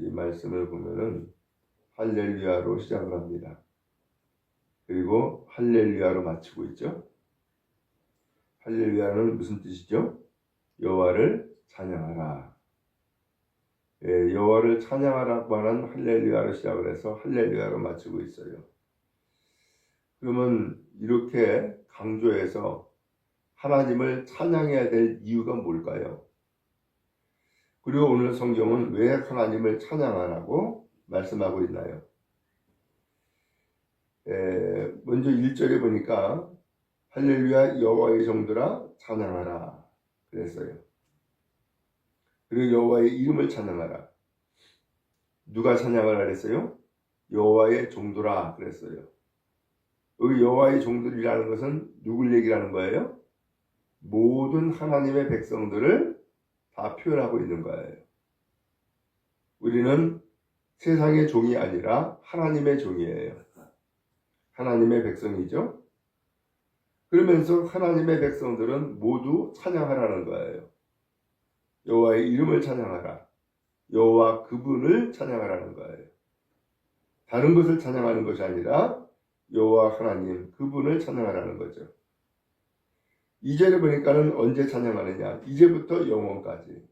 이 말씀을 보면은 할렐루야로 시작을 합니다. 그리고 할렐루야로 마치고 있죠. 할렐루야는 무슨 뜻이죠? 여호와를 찬양하라. 예, 여호와를 찬양하라고 하는 할렐루야로 시작을 해서 할렐루야로 마치고 있어요. 그러면 이렇게 강조해서 하나님을 찬양해야 될 이유가 뭘까요? 그리고 오늘 성경은 왜 하나님을 찬양하라고 말씀하고 있나요? 먼저 1절에 보니까 할렐루야 여호와의 종들아 찬양하라 그랬어요. 그리고 여호와의 이름을 찬양하라. 누가 찬양을 하랬어요? 여호와의 종들아 그랬어요. 여기 여호와의 종들이라는 것은 누굴 얘기하는 거예요? 모든 하나님의 백성들을 다 표현하고 있는 거예요. 우리는 세상의 종이 아니라 하나님의 종이에요. 하나님의 백성이죠. 그러면서 하나님의 백성들은 모두 찬양하라는 거예요. 여호와의 이름을 찬양하라. 여호와 그분을 찬양하라는 거예요. 다른 것을 찬양하는 것이 아니라 여호와 하나님 그분을 찬양하라는 거죠. 2절에 보니까는 언제 찬양하느냐? 이제부터 영원까지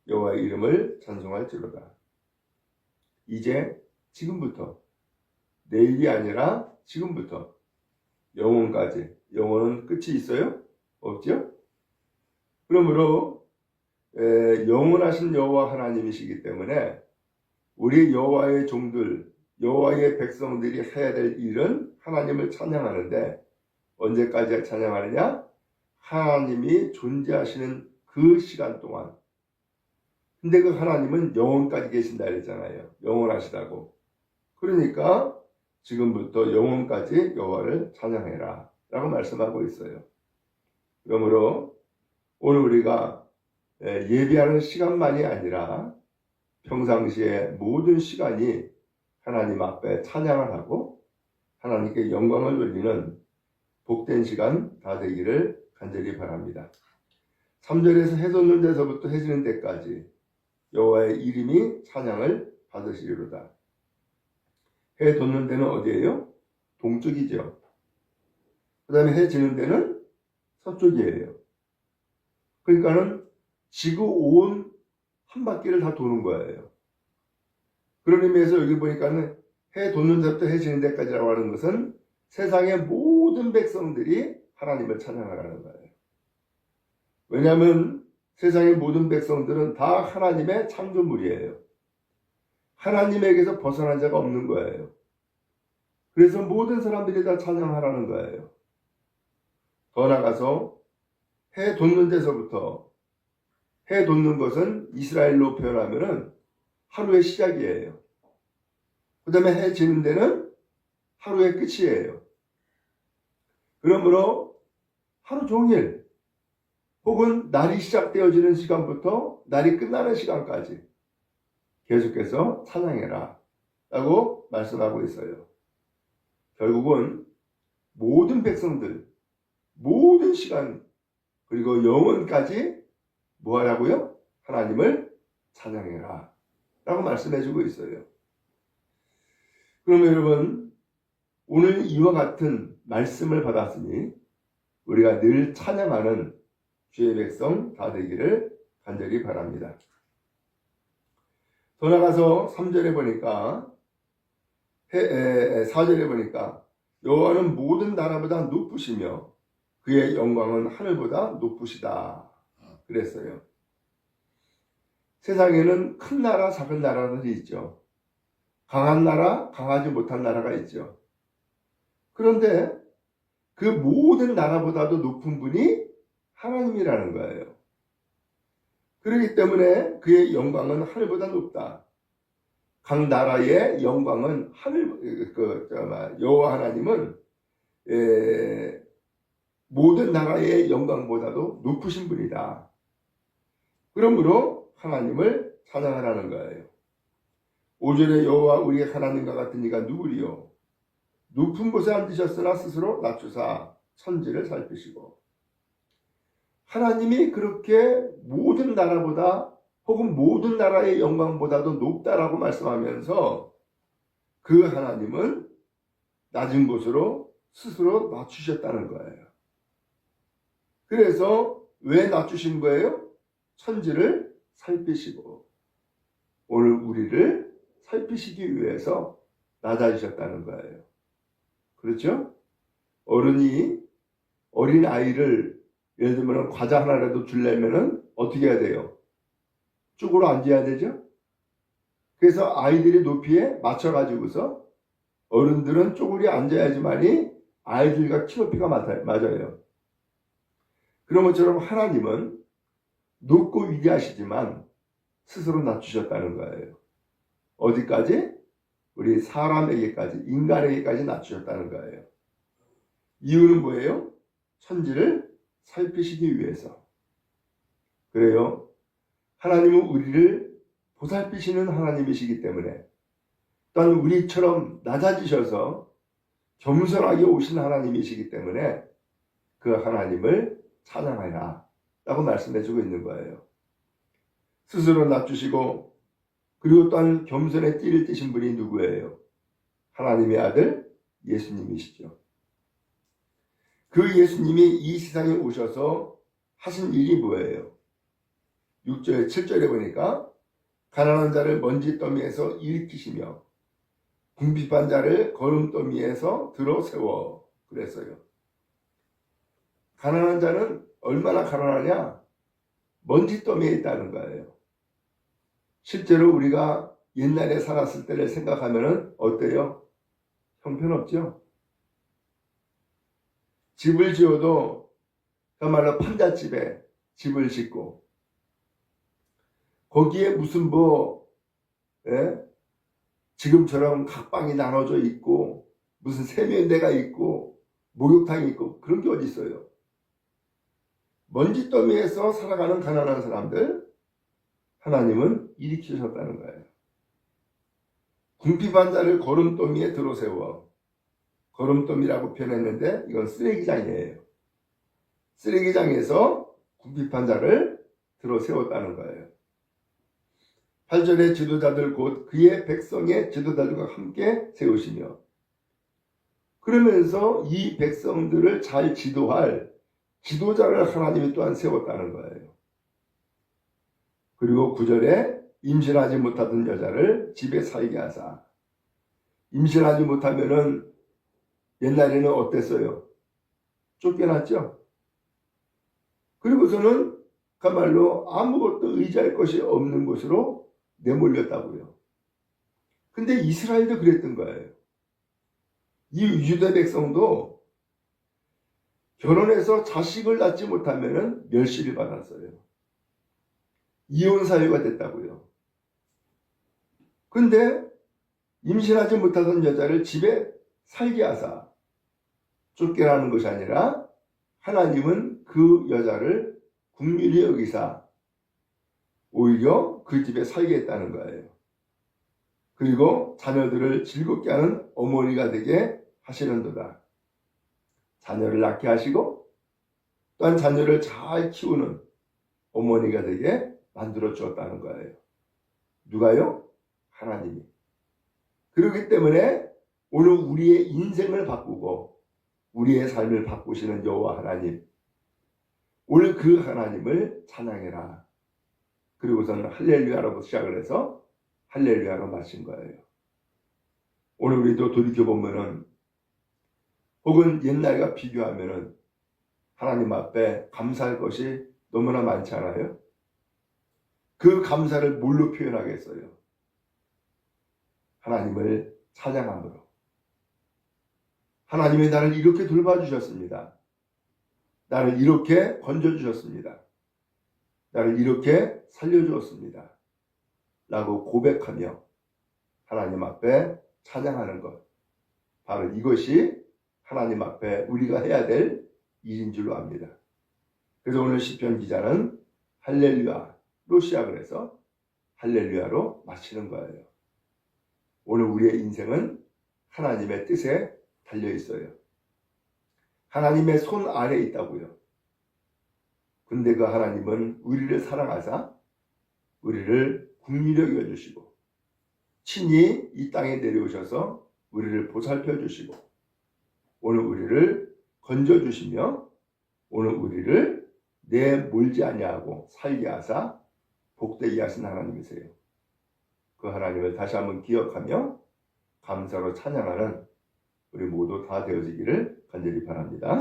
여호와의 이름을 찬송할지로다. 이제 지금부터 내일이 아니라 지금부터 영원까지. 영원은 끝이 있어요? 없죠? 그러므로 영원하신 여호와 하나님이시기 때문에 우리 여호와의 종들, 여호와의 백성들이 해야 될 일은 하나님을 찬양하는데 언제까지 찬양하느냐? 하나님이 존재하시는 그 시간 동안. 근데 그 하나님은 영원까지 계신다 그랬잖아요. 영원하시다고. 그러니까 지금부터 영원까지 여호와를 찬양해라 라고 말씀하고 있어요. 그러므로 오늘 우리가 예배하는 시간만이 아니라 평상시에 모든 시간이 하나님 앞에 찬양을 하고 하나님께 영광을 돌리는 복된 시간 다 되기를 간절히 바랍니다. 3절에서 해 돋는 데서부터 해 지는 데까지 여호와의 이름이 찬양을 받으시리로다. 해 돋는 데는 어디예요? 동쪽이죠. 그 다음에 해 지는 데는 서쪽이에요. 그러니까는 지구 온 한 바퀴를 다 도는 거예요. 그런 의미에서 여기 보니까는 해 돋는 데부터 해 지는 데까지라고 하는 것은 세상의 모든 백성들이 하나님을 찬양하라는 거예요. 왜냐하면 세상의 모든 백성들은 다 하나님의 창조물이에요. 하나님에게서 벗어난 자가 없는 거예요. 그래서 모든 사람들이 다 찬양하라는 거예요. 더 나아가서 해 돋는 데서부터, 해 돋는 것은 이스라엘로 표현하면 하루의 시작이에요. 그 다음에 해 지는 데는 하루의 끝이에요. 그러므로 하루 종일 혹은 날이 시작되어지는 시간부터 날이 끝나는 시간까지 계속해서 찬양해라 라고 말씀하고 있어요. 결국은 모든 백성들, 모든 시간 그리고 영원까지 뭐 하라고요? 하나님을 찬양해라 라고 말씀해주고 있어요. 그러면 여러분 오늘 이와 같은 말씀을 받았으니 우리가 늘 찬양하는 주의 백성 다 되기를 간절히 바랍니다. 더 나가서 3절에 보니까 4절에 보니까 여호와는 모든 나라보다 높으시며 그의 영광은 하늘보다 높으시다 그랬어요. 세상에는 큰 나라 작은 나라들이 있죠. 강한 나라 강하지 못한 나라가 있죠. 그런데 그 모든 나라보다도 높은 분이 하나님이라는 거예요. 그렇기 때문에 그의 영광은 하늘보다 높다. 각 나라의 영광은 여호와 하나님은 모든 나라의 영광보다도 높으신 분이다. 그러므로 하나님을 찬양하라는 거예요. 5절에 여호와 우리의 하나님과 같은 이가 누구리요? 높은 곳에 앉으셨으나 스스로 낮추사 천지를 살피시고 하나님이 그렇게 모든 나라보다 혹은 모든 나라의 영광보다도 높다라고 말씀하면서 그 하나님은 낮은 곳으로 스스로 낮추셨다는 거예요. 그래서 왜 낮추신 거예요? 천지를 살피시고 오늘 우리를 살피시기 위해서 낮아지셨다는 거예요. 그렇죠? 어린 아이를 예를 들면 과자 하나라도 주려면은 어떻게 해야 돼요? 쭉으로 앉아야 되죠? 그래서 아이들의 높이에 맞춰가지고서 어른들은 쪼그려 앉아야지만이 아이들과 키높이가 맞아요. 그런 것처럼 하나님은 높고 위대하시지만 스스로 낮추셨다는 거예요. 어디까지? 우리 사람에게까지, 인간에게까지 낮추셨다는 거예요. 이유는 뭐예요? 천지를 살피시기 위해서. 그래요. 하나님은 우리를 보살피시는 하나님이시기 때문에 또한 우리처럼 낮아지셔서 겸손하게 오신 하나님이시기 때문에 그 하나님을 찬양하라 라고 말씀해주고 있는 거예요. 스스로 낮추시고 그리고 또한 겸손의 띠를 띠신 분이 누구예요? 하나님의 아들 예수님이시죠. 그 예수님이 이 세상에 오셔서 하신 일이 뭐예요? 6절, 7절에 보니까 가난한 자를 먼지더미에서 일으키시며 궁핍한 자를 거름더미에서 들어 세워 그랬어요. 가난한 자는 얼마나 가난하냐? 먼지더미에 있다는 거예요. 실제로 우리가 옛날에 살았을 때를 생각하면 어때요? 형편없죠? 집을 지어도 그야말로 판잣집에 집을 짓고 거기에 무슨 지금처럼 각방이 나눠져 있고 무슨 세면대가 있고 목욕탕이 있고 그런 게 어디 있어요? 먼지더미에서 살아가는 가난한 사람들 하나님은 일으키셨다는 거예요. 궁핍한 자를 거름더미에 들어세워. 거름더미라고 표현했는데 이건 쓰레기장이에요. 쓰레기장에서 궁핍한 자를 들어세웠다는 거예요. 8절의 지도자들 곧 그의 백성의 지도자들과 함께 세우시며 그러면서 이 백성들을 잘 지도할 지도자를 하나님이 또한 세웠다는 거예요. 그리고 9절에 임신하지 못하던 여자를 집에 살게 하사. 임신하지 못하면은 옛날에는 어땠어요? 쫓겨났죠? 그리고서는 그야말로 아무것도 의지할 것이 없는 곳으로 내몰렸다고요. 근데 이스라엘도 그랬던 거예요. 이 유대 백성도 결혼해서 자식을 낳지 못하면은 멸시를 받았어요. 이혼 사유가 됐다고요. 근데 임신하지 못하던 여자를 집에 살게 하사 쫓겨나는 것이 아니라 하나님은 그 여자를 긍휼히 여기사 오히려 그 집에 살게 했다는 거예요. 그리고 자녀들을 즐겁게 하는 어머니가 되게 하시는도다. 자녀를 낳게 하시고 또한 자녀를 잘 키우는 어머니가 되게 만들어 주었다는 거예요. 누가요? 하나님이. 그렇기 때문에 오늘 우리의 인생을 바꾸고 우리의 삶을 바꾸시는 여호와 하나님, 오늘 그 하나님을 찬양해라. 그리고서는 할렐루야라고 시작을 해서 할렐루야로 마친 거예요. 오늘 우리도 돌이켜보면은 혹은 옛날과 비교하면은 하나님 앞에 감사할 것이 너무나 많지 않아요? 그 감사를 뭘로 표현하겠어요? 하나님을 찬양함으로. 하나님이 나를 이렇게 돌봐주셨습니다. 나를 이렇게 건져주셨습니다. 나를 이렇게 살려주었습니다. 라고 고백하며 하나님 앞에 찬양하는 것. 바로 이것이 하나님 앞에 우리가 해야 될 일인 줄로 압니다. 그래서 오늘 시편 기자는 할렐루야로 시작을 해서 할렐루야로 마치는 거예요. 오늘 우리의 인생은 하나님의 뜻에 달려 있어요. 하나님의 손 아래에 있다고요. 근데 그 하나님은 우리를 사랑하사 우리를 긍휼히 여겨주시고 친히 이 땅에 내려오셔서 우리를 보살펴 주시고 오늘 우리를 건져주시며 오늘 우리를 내몰지 아니하고 살게 하사 복되게 하신 하나님이세요. 그 하나님을 다시 한번 기억하며 감사로 찬양하는 우리 모두 다 되어지기를 간절히 바랍니다.